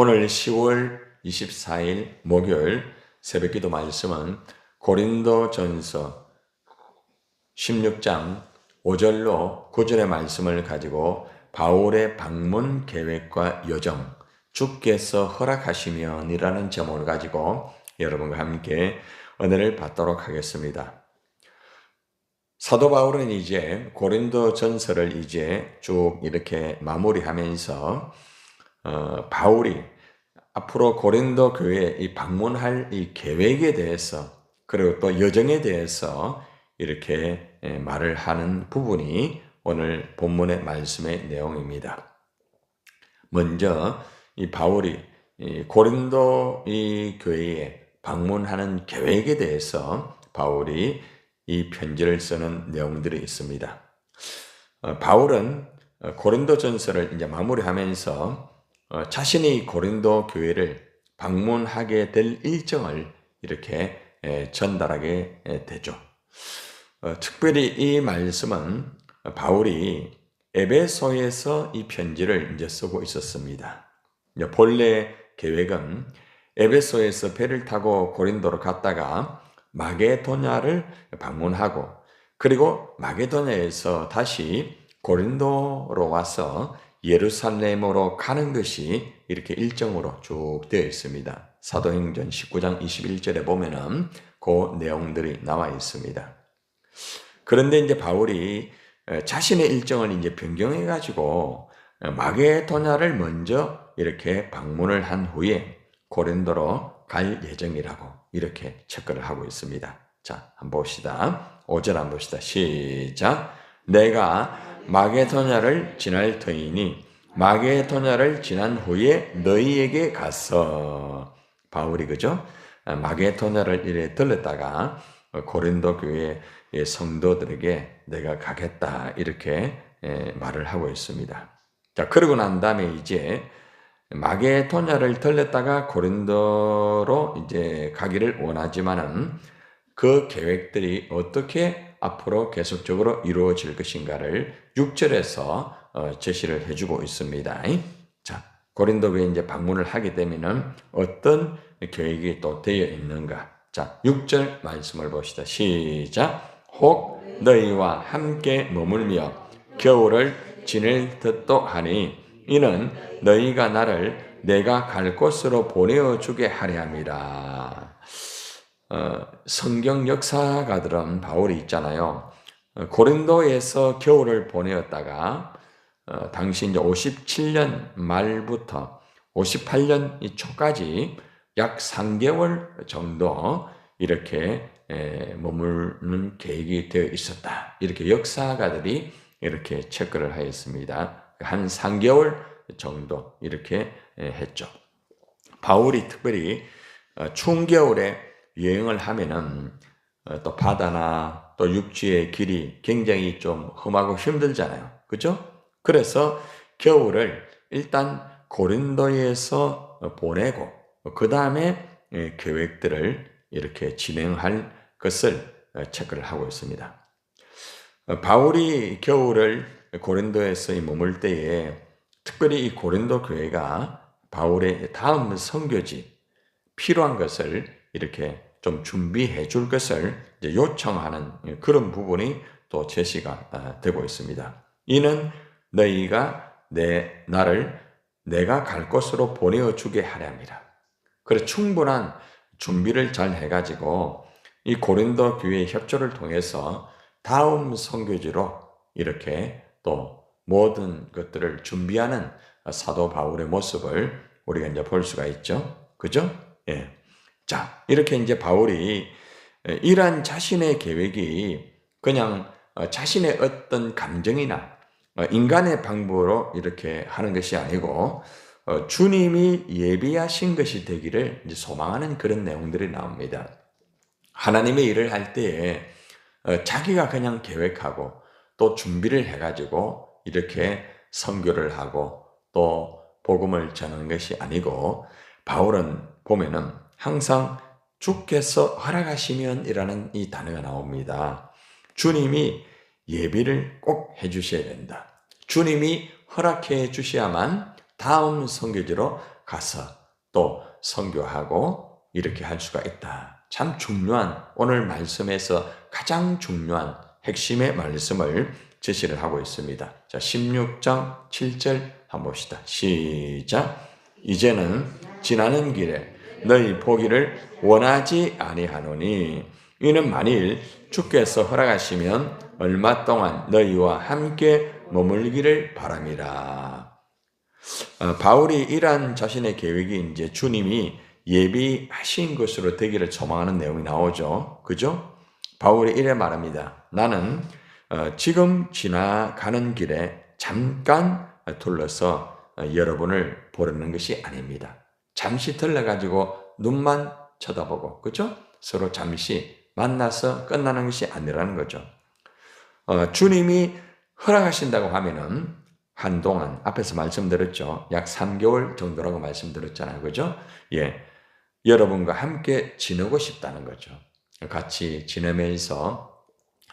오늘 10월 24일 목요일 새벽기도 말씀은 고린도전서 16장 5절로 9절의 말씀을 가지고 바울의 방문 계획과 여정, 주께서 허락하시면이라는 제목을 가지고 여러분과 함께 은혜를 받도록 하겠습니다. 사도 바울은 이제 고린도전서를 이제 쭉 이렇게 마무리하면서 바울이 앞으로 고린도 교회에 이 방문할 이 계획에 대해서 그리고 또 여정에 대해서 이렇게 말을 하는 부분이 오늘 본문의 말씀의 내용입니다. 먼저 이 바울이 이 고린도 이 교회에 방문하는 계획에 대해서 바울이 이 편지를 쓰는 내용들이 있습니다. 바울은 고린도전서를 이제 마무리하면서 자신이 고린도 교회를 방문하게 될 일정을 이렇게 전달하게 되죠. 특별히 이 말씀은 바울이 에베소에서 이 편지를 이제 쓰고 있었습니다. 본래 계획은 에베소에서 배를 타고 고린도로 갔다가 마게도냐를 방문하고 그리고 마게도냐에서 다시 고린도로 와서 예루살렘으로 가는 것이 이렇게 일정으로 쭉 되어 있습니다. 사도행전 19장 21절에 보면은 그 내용들이 나와 있습니다. 그런데 이제 바울이 자신의 일정을 이제 변경해 가지고 마게도냐를 먼저 이렇게 방문을 한 후에 고린도로 갈 예정이라고 이렇게 체크를 하고 있습니다. 자, 한번 봅시다. 5절 한번 봅시다. 시작. 내가 마게도냐를 지날 터이니 마게도냐를 지난 후에 너희에게 가서 바울이 그죠? 마게도냐를 이래 들렀다가 고린도 교회 성도들에게 내가 가겠다 이렇게 말을 하고 있습니다. 자, 그러고 난 다음에 이제 마게도냐를 들렀다가 고린도로 이제 가기를 원하지만은 그 계획들이 어떻게 앞으로 계속적으로 이루어질 것인가를 6절에서 제시를 해주고 있습니다. 자, 고린도 교회에 이제 방문을 하게 되면은 어떤 계획이 또 되어 있는가? 자, 6절 말씀을 봅시다. 시작. 혹 너희와 함께 머물며 겨울을 지낼 듯도 하니 이는 너희가 나를 내가 갈 곳으로 보내어 주게 하려 함이라. 성경 역사가들은 바울이 있잖아요. 고린도에서 겨울을 보내었다가 당시 이제 57년 말부터 58년 초까지 약 3개월 정도 이렇게 머무는 계획이 되어 있었다. 이렇게 역사가들이 이렇게 체크를 하였습니다. 한 3개월 정도 이렇게 했죠. 바울이 특별히 추운 겨울에 여행을 하면은 또 바다나 또 육지의 길이 굉장히 좀 험하고 힘들잖아요. 그죠? 그래서 겨울을 일단 고린도에서 보내고 그 다음에 계획들을 이렇게 진행할 것을 체크를 하고 있습니다. 바울이 겨울을 고린도에서 머물 때에 특별히 이 고린도 교회가 바울의 다음 선교지 필요한 것을 이렇게 좀 준비해 줄 것을 이제 요청하는 그런 부분이 또 제시가 되고 있습니다. 이는 너희가 나를 내가 갈 곳으로 보내어 주게 하려 함이라. 그래서 충분한 준비를 잘 해가지고 이 고린도 교회의 협조를 통해서 다음 선교지로 이렇게 또 모든 것들을 준비하는 사도 바울의 모습을 우리가 이제 볼 수가 있죠. 그죠? 예. 자, 이렇게 이제 바울이 이러한 자신의 계획이 그냥 자신의 어떤 감정이나 인간의 방법으로 이렇게 하는 것이 아니고 주님이 예비하신 것이 되기를 이제 소망하는 그런 내용들이 나옵니다. 하나님의 일을 할 때에 자기가 그냥 계획하고 또 준비를 해가지고 이렇게 선교를 하고 또 복음을 전하는 것이 아니고 바울은 보면은 항상 주께서 허락하시면이라는 이 단어가 나옵니다. 주님이 예비를 꼭 해주셔야 된다. 주님이 허락해 주셔야만 다음 선교지로 가서 또 선교하고 이렇게 할 수가 있다. 참 중요한 오늘 말씀에서 가장 중요한 핵심의 말씀을 제시를 하고 있습니다. 자, 16장 7절 한번 봅시다. 시작. 이제는 지나는 길에 너희 보기를 원하지 아니하노니 이는 만일 주께서 허락하시면 얼마 동안 너희와 함께 머물기를 바람이라. 바울이 이러한 자신의 계획이 이제 주님이 예비하신 것으로 되기를 소망하는 내용이 나오죠. 그죠? 바울이 이래 말합니다. 나는 지금 지나가는 길에 잠깐 둘러서 여러분을 보려는 것이 아닙니다. 잠시 들러가지고 눈만 쳐다보고, 그죠? 서로 잠시 만나서 끝나는 것이 아니라는 거죠. 주님이 허락하신다고 하면은 한동안 앞에서 말씀드렸죠. 약 3개월 정도라고 말씀드렸잖아요. 그죠? 예. 여러분과 함께 지내고 싶다는 거죠. 같이 지내면서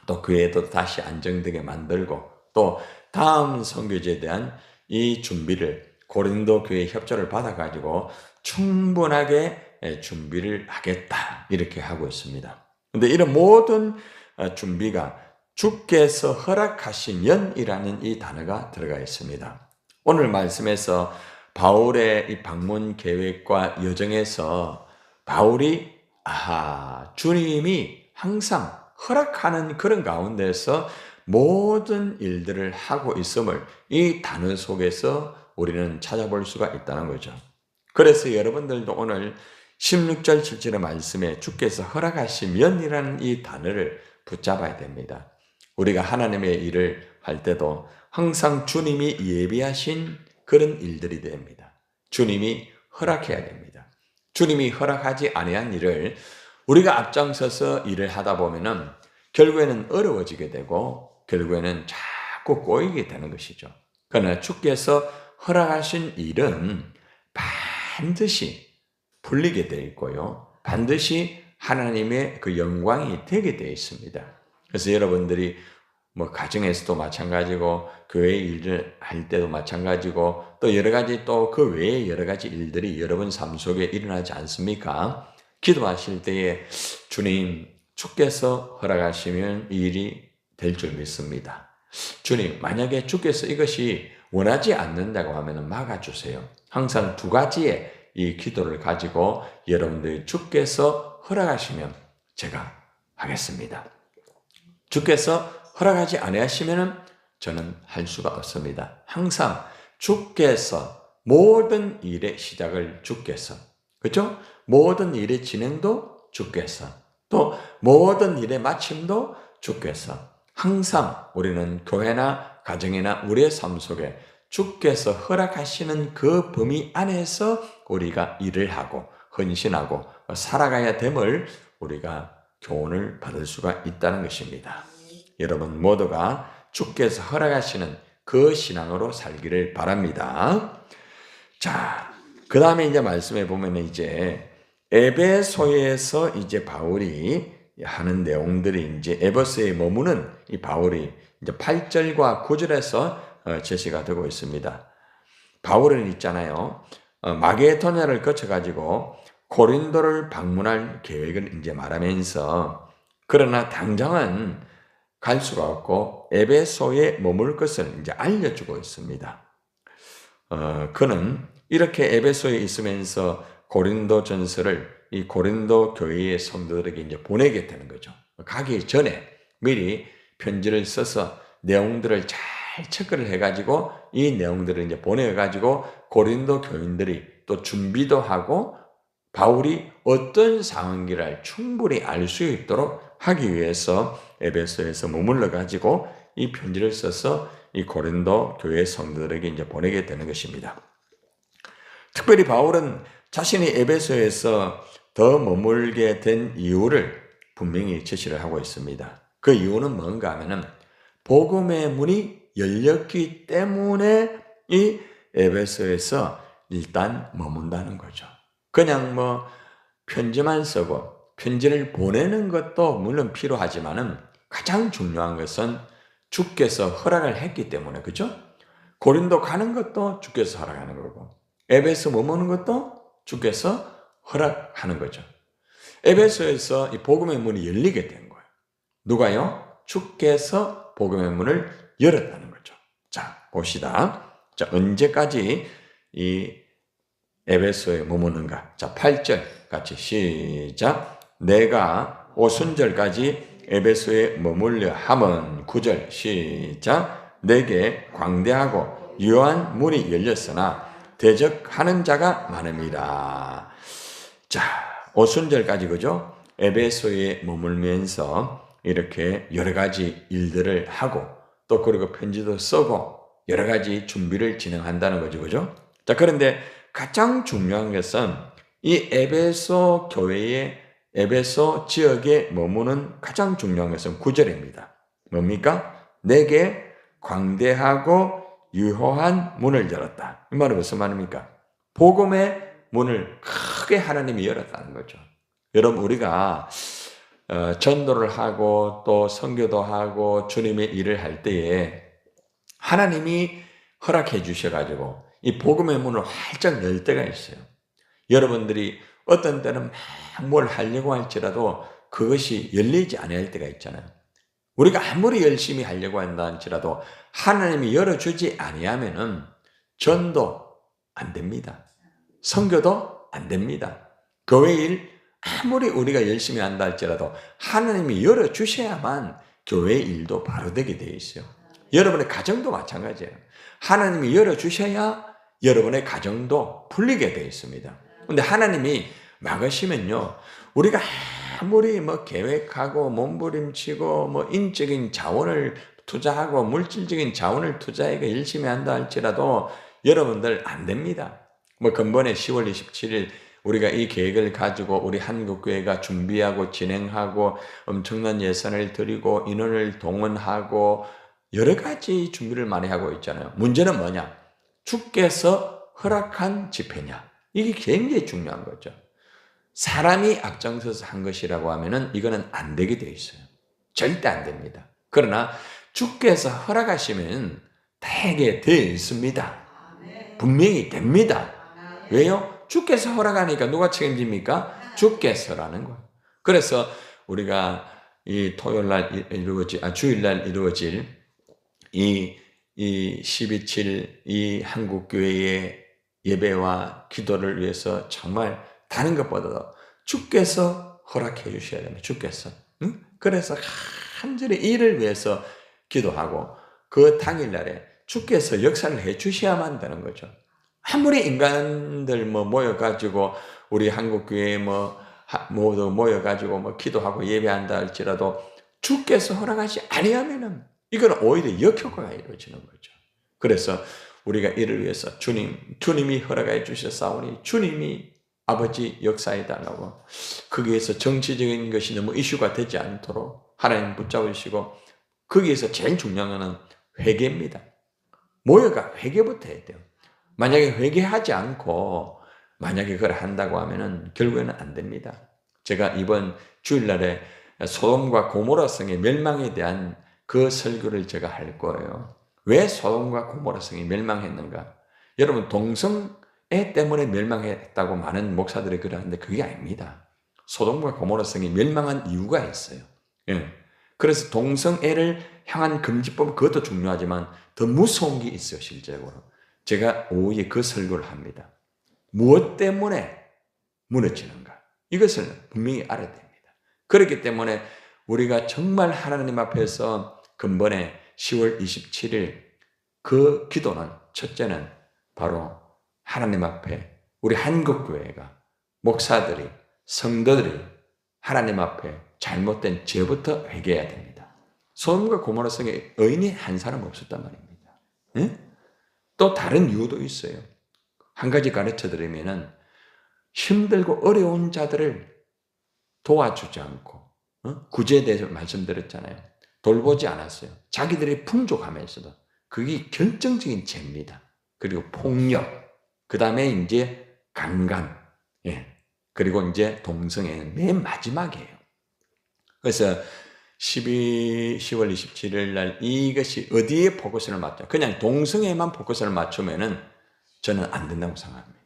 또 교회도 다시 안정되게 만들고 또 다음 선교제에 대한 이 준비를 고린도 교회 협조를 받아가지고 충분하게 준비를 하겠다. 이렇게 하고 있습니다. 근데 이런 모든 준비가 주께서 허락하시면이라는 이 단어가 들어가 있습니다. 오늘 말씀에서 바울의 이 방문 계획과 여정에서 바울이 주님이 항상 허락하는 그런 가운데서 모든 일들을 하고 있음을 이 단어 속에서 우리는 찾아볼 수가 있다는 거죠. 그래서 여러분들도 오늘 16절 7절의 말씀에 주께서 허락하시면이라는 이 단어를 붙잡아야 됩니다. 우리가 하나님의 일을 할 때도 항상 주님이 예비하신 그런 일들이 됩니다. 주님이 허락해야 됩니다. 주님이 허락하지 아니한 일을 우리가 앞장서서 일을 하다 보면은 결국에는 어려워지게 되고 결국에는 자꾸 꼬이게 되는 것이죠. 그러나 주께서 허락하신 일은 반드시 풀리게 되어 있고요. 반드시 하나님의 그 영광이 되게 되어 있습니다. 그래서 여러분들이 가정에서도 마찬가지고 교회 일을 할 때도 마찬가지고 또 여러 가지 또 그 외에 여러 가지 일들이 여러분 삶 속에 일어나지 않습니까? 기도하실 때에 주님 주께서 허락하시면 이 일이 될 줄 믿습니다. 주님 만약에 주께서 이것이 원하지 않는다고 하면 막아주세요. 항상 두 가지의 이 기도를 가지고 여러분들이 주께서 허락하시면 제가 하겠습니다. 주께서 허락하지 아니하시면 저는 할 수가 없습니다. 항상 주께서 모든 일의 시작을 주께서 그렇죠? 모든 일의 진행도 주께서 또 모든 일의 마침도 주께서 항상 우리는 교회나 가정이나 우리의 삶 속에 주께서 허락하시는 그 범위 안에서 우리가 일을 하고 헌신하고 살아가야 됨을 우리가 교훈을 받을 수가 있다는 것입니다. 여러분 모두가 주께서 허락하시는 그 신앙으로 살기를 바랍니다. 자, 그 다음에 이제 말씀해 보면 이제 에베소에서 이제 바울이 하는 내용들이 이제 에베소에 머무는 이 바울이 이제 8절과 9절에서 제시가 되고 있습니다. 바울은 있잖아요. 마게도냐를 거쳐가지고 고린도를 방문할 계획을 이제 말하면서 그러나 당장은 갈 수가 없고 에베소에 머물 것을 이제 알려주고 있습니다. 그는 이렇게 에베소에 있으면서 고린도 전서를 이 고린도 교회의 성도들에게 이제 보내게 되는 거죠. 가기 전에 미리 편지를 써서 내용들을 잘 체크를 해가지고 이 내용들을 이제 보내가지고 고린도 교인들이 또 준비도 하고 바울이 어떤 상황인지를 충분히 알 수 있도록 하기 위해서 에베소에서 머물러 가지고 이 편지를 써서 이 고린도 교회 성도들에게 이제 보내게 되는 것입니다. 특별히 바울은 자신이 에베소에서 더 머물게 된 이유를 분명히 제시를 하고 있습니다. 그 이유는 뭔가 하면은 복음의 문이 열렸기 때문에 이 에베소에서 일단 머문다는 거죠. 그냥 편지만 쓰고 편지를 보내는 것도 물론 필요하지만은 가장 중요한 것은 주께서 허락을 했기 때문에 그죠? 고린도 가는 것도 주께서 허락하는 거고 에베소 머무는 것도 주께서 허락하는 거죠. 에베소에서 이 복음의 문이 열리게 된 거예요. 누가요? 주께서 복음의 문을 열었다는 거죠. 자, 봅시다. 자, 언제까지 이 에베소에 머무는가? 자, 8절 같이 시작. 내가 오순절까지 에베소에 머물려 함은 9절 시작. 내게 광대하고 유효한 문이 열렸으나 대적하는 자가 많음이라. 자, 오순절까지 그죠? 에베소에 머물면서 이렇게 여러 가지 일들을 하고 또 그리고 편지도 쓰고 여러 가지 준비를 진행한다는 거죠. 그죠? 자, 그런데 가장 중요한 것은 이 에베소 교회의 에베소 지역에 머무는 가장 중요한 것은 9절입니다. 뭡니까? 내게 광대하고 유효한 문을 열었다. 이 말은 무슨 말입니까? 복음의 문을 크게 하나님이 열었다는 거죠. 여러분, 우리가 전도를 하고 또 선교도 하고 주님의 일을 할 때에 하나님이 허락해 주셔가지고 이 복음의 문을 활짝 열 때가 있어요. 여러분들이 어떤 때는 막 뭘 하려고 할지라도 그것이 열리지 않을 때가 있잖아요. 우리가 아무리 열심히 하려고 한다 할지라도 하나님이 열어주지 아니하면은 전도 안 됩니다. 선교도 안 됩니다. 교회 일 아무리 우리가 열심히 한다 할지라도 하나님이 열어주셔야만 교회 일도 바로 되게 되어 있어요. 여러분의 가정도 마찬가지예요. 하나님이 열어주셔야 여러분의 가정도 풀리게 되어 있습니다. 근데 하나님이 막으시면요, 우리가 아무리 계획하고 몸부림치고 인적인 자원을 투자하고 물질적인 자원을 투자해서 열심히 한다 할지라도 여러분들 안 됩니다. 근본에 10월 27일 우리가 이 계획을 가지고 우리 한국교회가 준비하고 진행하고 엄청난 예산을 들이고 인원을 동원하고 여러 가지 준비를 많이 하고 있잖아요. 문제는 뭐냐? 주께서 허락한 집회냐? 이게 굉장히 중요한 거죠. 사람이 앞장서서 한 것이라고 하면은 이거는 안 되게 되어 있어요. 절대 안 됩니다. 그러나 주께서 허락하시면 되게 되어 있습니다. 분명히 됩니다. 왜요? 주께서 허락하니까 누가 책임집니까? 주께서라는 거예요. 그래서 우리가 이 토요일날 주일날 이루어질 이 12.7 이 한국교회의 예배와 기도를 위해서 정말 다른 것보다도 주께서 허락해 주셔야 됩니다. 주께서. 응? 그래서 간절히 이를 위해서 기도하고 그 당일날에 주께서 역사를 해 주셔야만 되는 거죠. 아무리 인간들 모여가지고 우리 한국교회에 모두 모여가지고 기도하고 예배한다 할지라도 주께서 허락하지 아니하면은 이건 오히려 역효과가 이루어지는 거죠. 그래서 우리가 이를 위해서 주님이 허락해 주셨사오니 주님이 아버지 역사해 달라고 거기에서 정치적인 것이 너무 이슈가 되지 않도록 하나님 붙잡으시고 거기에서 제일 중요한 것은 회개입니다. 모여가 회개부터 해야 돼요. 만약에 회개하지 않고 만약에 그걸 한다고 하면은 결국에는 안 됩니다. 제가 이번 주일날에 소돔과 고모라 성의 멸망에 대한 그 설교를 제가 할 거예요. 왜 소돔과 고모라 성이 멸망했는가? 여러분 동성애 때문에 멸망했다고 많은 목사들이 그러는데 그게 아닙니다. 소돔과 고모라 성이 멸망한 이유가 있어요. 예. 그래서 동성애를 향한 금지법 그것도 중요하지만 더 무서운 게 있어요. 실제적으로. 제가 오후에 그 설교를 합니다. 무엇 때문에 무너지는가? 이것을 분명히 알아야 됩니다. 그렇기 때문에 우리가 정말 하나님 앞에서 근본에 10월 27일 그 기도는 첫째는 바로 하나님 앞에 우리 한국교회가 목사들이 성도들이 하나님 앞에 잘못된 죄부터 회개해야 됩니다. 소돔과 고모라 성에 의인이 한 사람 없었단 말입니다. 응? 또 다른 이유도 있어요. 한 가지 가르쳐 드리면은 힘들고 어려운 자들을 도와주지 않고 구제에 대해서 말씀드렸잖아요. 돌보지 않았어요. 자기들이 풍족하면서도 그게 결정적인 죄입니다. 그리고 폭력, 그 다음에 이제 강간, 그리고 이제 동성애는 맨 마지막이에요. 그래서 10월 27일 날 이것이 어디에 포커스를 맞춰? 그냥 동성애만 포커스를 맞추면은 저는 안 된다고 생각합니다.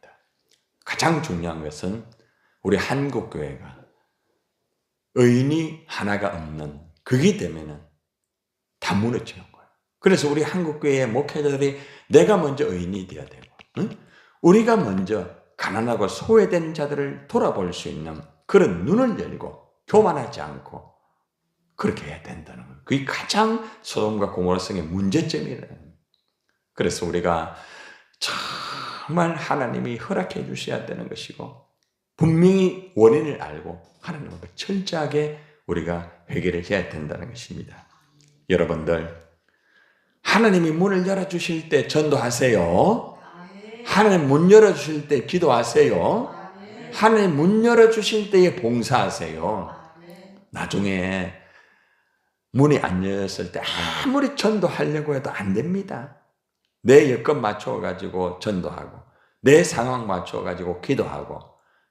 가장 중요한 것은 우리 한국교회가 의인이 하나가 없는 그게 되면은 다 무너지는 거예요. 그래서 우리 한국교회의 목회자들이 내가 먼저 의인이 되어야 되고, 응? 우리가 먼저 가난하고 소외된 자들을 돌아볼 수 있는 그런 눈을 열고 교만하지 않고 그렇게 해야 된다는 거예요. 그게 가장 소돔과 고모라성의 문제점이라는 거예요. 그래서 우리가 정말 하나님이 허락해 주셔야 되는 것이고 분명히 원인을 알고 하나님과 철저하게 우리가 회개를 해야 된다는 것입니다. 여러분들 하나님이 문을 열어주실 때 전도하세요. 하나님 문 열어주실 때 기도하세요. 하나님 문 열어주실 때에 봉사하세요. 나중에 문이 안 열렸을 때 아무리 전도하려고 해도 안 됩니다. 내 여건 맞춰가지고 전도하고 내 상황 맞춰가지고 기도하고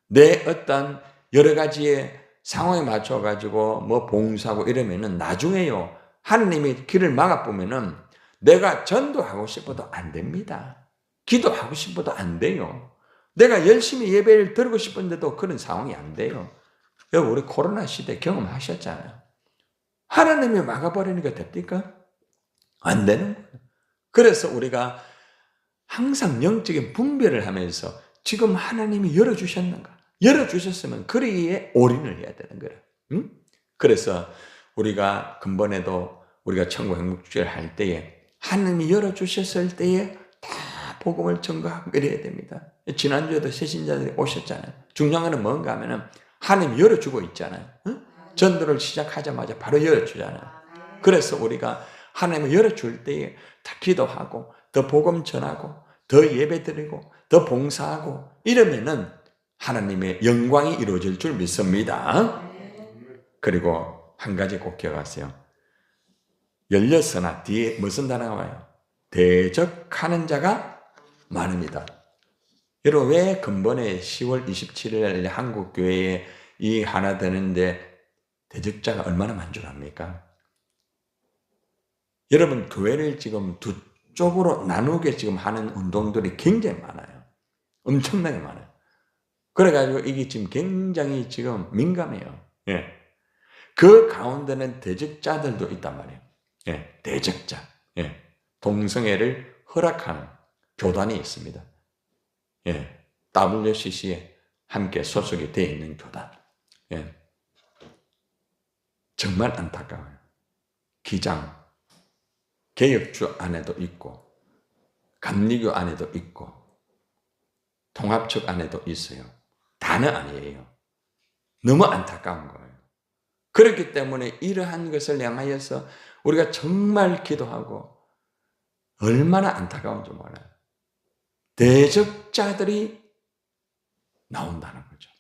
내 어떤 여러 가지의 상황에 맞춰가지고 뭐 봉사하고 이러면은 나중에요. 하나님이 길을 막아보면은 내가 전도하고 싶어도 안 됩니다. 기도하고 싶어도 안 돼요. 내가 열심히 예배를 드리고 싶은데도 그런 상황이 안 돼요. 여러분 우리 코로나 시대 경험하셨잖아요. 하나님이 막아버리니까 됩니까? 안 되는 거예요. 그래서 우리가 항상 영적인 분별을 하면서 지금 하나님이 열어주셨는가? 열어주셨으면 그리에 올인을 해야 되는 거예요. 응? 그래서 우리가 근본에도 우리가 천국 행복주의를 할 때에 하나님이 열어주셨을 때에 다 복음을 전가하고 이래야 됩니다. 지난주에도 새신자들이 오셨잖아요. 중요한 건 뭔가 하면은 하나님이 열어주고 있잖아요. 응? 전도를 시작하자마자 바로 열어주잖아요. 그래서 우리가 하나님을 열어줄 때에 다 기도하고 더 복음 전하고 더 예배드리고 더 봉사하고 이러면은 하나님의 영광이 이루어질 줄 믿습니다. 그리고 한 가지 꼭 기억하세요. 열렸으나 뒤에 무슨 단어가 와요? 대적하는 자가 많습니다. 여러분 왜 근본에 10월 27일 한국교회에 이 하나 되는데 대적자가 얼마나 만족합니까? 여러분 교회를 지금 두 쪽으로 나누게 지금 하는 운동들이 굉장히 많아요. 엄청나게 많아요. 그래가지고 이게 지금 굉장히 지금 민감해요. 예. 그 가운데는 대적자들도 있단 말이에요. 예. 대적자. 예. 동성애를 허락하는 교단이 있습니다. 예. WCC에 함께 소속이 되어 있는 교단. 예. 정말 안타까워요. 기장, 개혁주 안에도 있고, 감리교 안에도 있고, 통합측 안에도 있어요. 다는 아니에요. 너무 안타까운 거예요. 그렇기 때문에 이러한 것을 향하여서 우리가 정말 기도하고 얼마나 안타까운지 몰라요. 대적자들이 나온다는 거죠.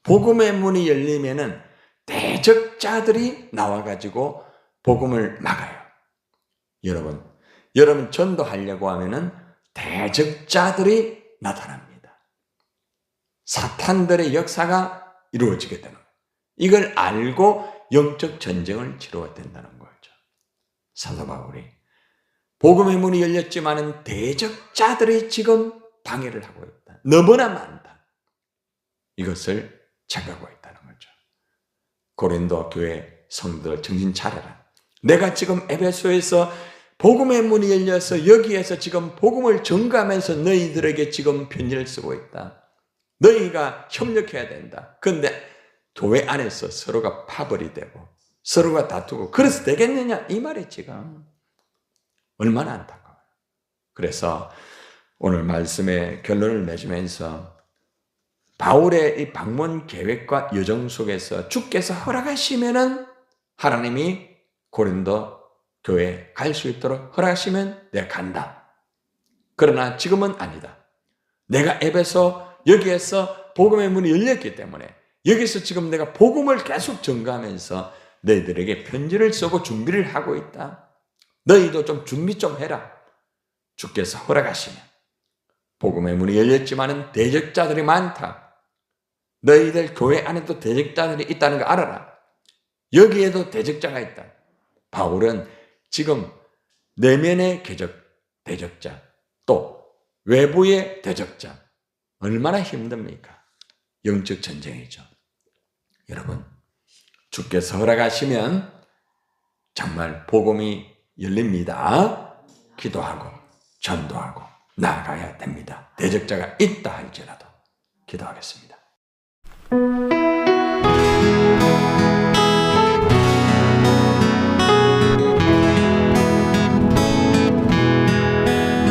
복음의 문이 열리면은 대적자들이 나와가지고 복음을 막아요. 여러분 전도하려고 하면은 대적자들이 나타납니다. 사탄들의 역사가 이루어지게 되는 거예요. 이걸 알고 영적 전쟁을 치러야 된다는 거죠. 사도 바울이 복음의 문이 열렸지만은 대적자들이 지금 방해를 하고 있다. 너무나 많다. 이것을 자각하고 있다는 거죠. 고린도 교회 성도들 정신 차려라. 내가 지금 에베소에서 복음의 문이 열려서 여기에서 지금 복음을 전가하면서 너희들에게 지금 편지를 쓰고 있다. 너희가 협력해야 된다. 그런데 교회 안에서 서로가 파벌이 되고 서로가 다투고 그래서 되겠느냐 이 말이 지금 얼마나 안타까워요. 그래서 오늘 말씀의 결론을 맺으면서 바울의 이 방문 계획과 여정 속에서 주께서 허락하시면은 하나님이 고린도 교회에 갈 수 있도록 허락하시면 내가 간다. 그러나 지금은 아니다. 내가 에베소 여기에서 복음의 문이 열렸기 때문에 여기서 지금 내가 복음을 계속 전가하면서 너희들에게 편지를 쓰고 준비를 하고 있다. 너희도 좀 준비 좀 해라. 주께서 허락하시면. 복음의 문이 열렸지만은 대적자들이 많다. 너희들 교회 안에도 대적자들이 있다는 거 알아라. 여기에도 대적자가 있다. 바울은 지금 내면의 대적자, 또 외부의 대적자, 얼마나 힘듭니까? 영적 전쟁이죠. 여러분, 주께서 허락하시면 정말 복음이 열립니다. 기도하고 전도하고 나아가야 됩니다. 대적자가 있다 할지라도. 기도하겠습니다.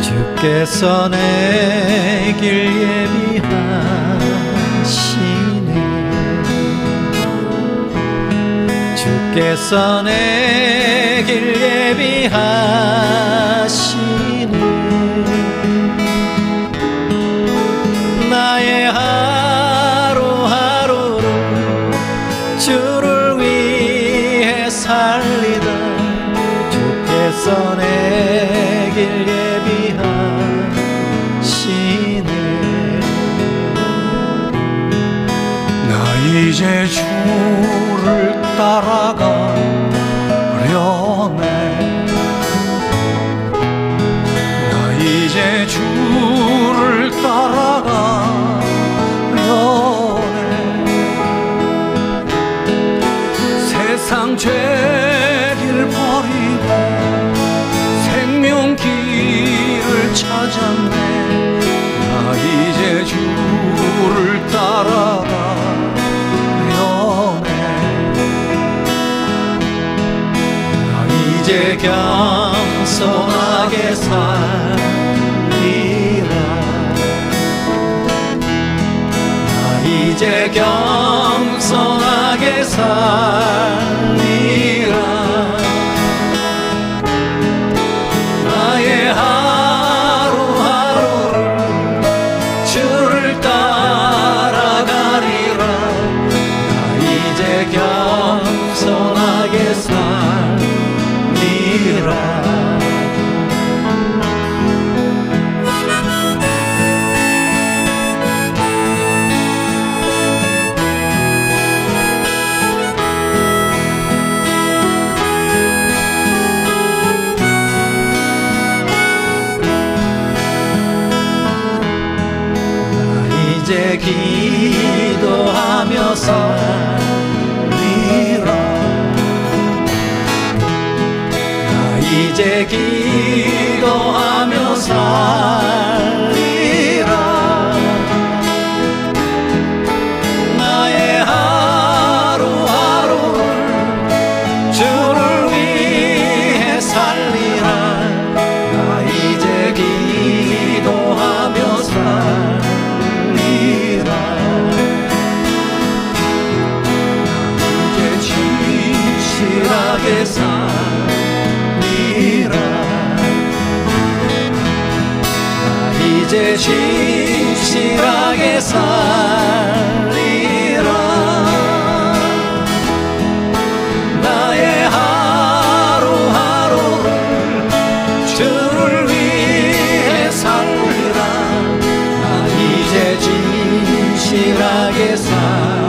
주께서 내 길 예비하시네. 주께서 내 길 예비하시네. 나의 하루하루를 주를 위해 살리다. 주께서 내 길 이제 주를 따라가려네. 나 이제 주를 따라가려네. 세상 죄길 버리고 생명 길을 찾았네. 나 이제 주를 따라가 이제 겸손하게 살리라. 나 이제 겸손하게 살리라. 나의 하루하루를 주를 따라가리라. 나 이제 겸손하게 살리라. 이제 기도하며 살리라. 나 이제 기도하며 살리라. 나의 하루하루를 주를 위해 살리라. 나 이제 기도하며 살리라. 진실하게 살리라. 나 이제 진실하게 살리라. 나의 하루하루를 주를 위해 살리라. 나 이제 진실하게 살리라.